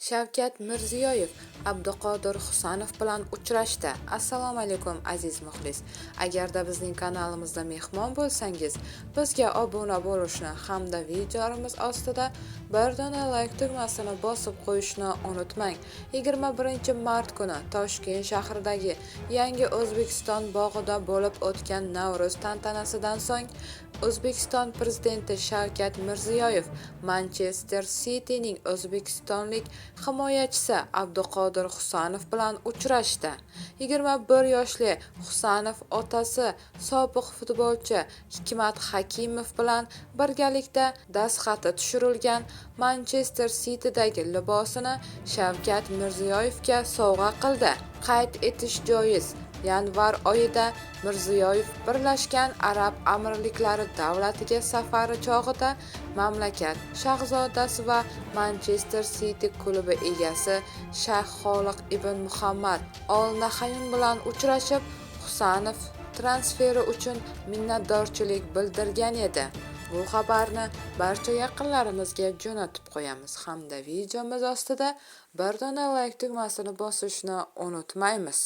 Shavkat Mirziyoyev Abduqodir Husanov bilan uchrashdi. Assalomu alaykum aziz muxlis. Agarda bizning kanalimizda mehmon bo'lsangiz, bizga obuna bo'lishni hamda videolarimiz ostida bir dona like tugmasini bosib qo'yishni unutmang. 21-mart kuni Toshkent shahridagi Yangi O'zbekiston bog'ida bo'lib o'tgan Navro'z tantanasidan so'ng O'zbekiston prezidenti Shavkat Mirziyoyev Manchester City'ning o'zbekistonlik himoyachisi Abduqodir Husanov bilan uchrashdi. 21 yoshli Husanov otasi sobiq futbolchi Hikmat Hakimov bilan birgalikda dastxati tushirilgan Manchester City'dagi libosini Shavkat Mirziyoyevga sovg'a qildi. Qayd etish joiz, yanvar oyida Mirziyoyev Birlashgan Arab Amirliklari davlatiga safari chog'ida mamlakat shahzodasi va Manchester City klubi egasi Shayx Xoliq ibn Muhammad Al Nahyan bilan uchrashib, Husanov transferi uchun minnatdorchilik bildirgan edi. Bu xabarni barcha yaqinlarimizga jo'natib qo'yamiz hamda videomiz ostida bir dona like tugmasini bosishni unutmaymiz.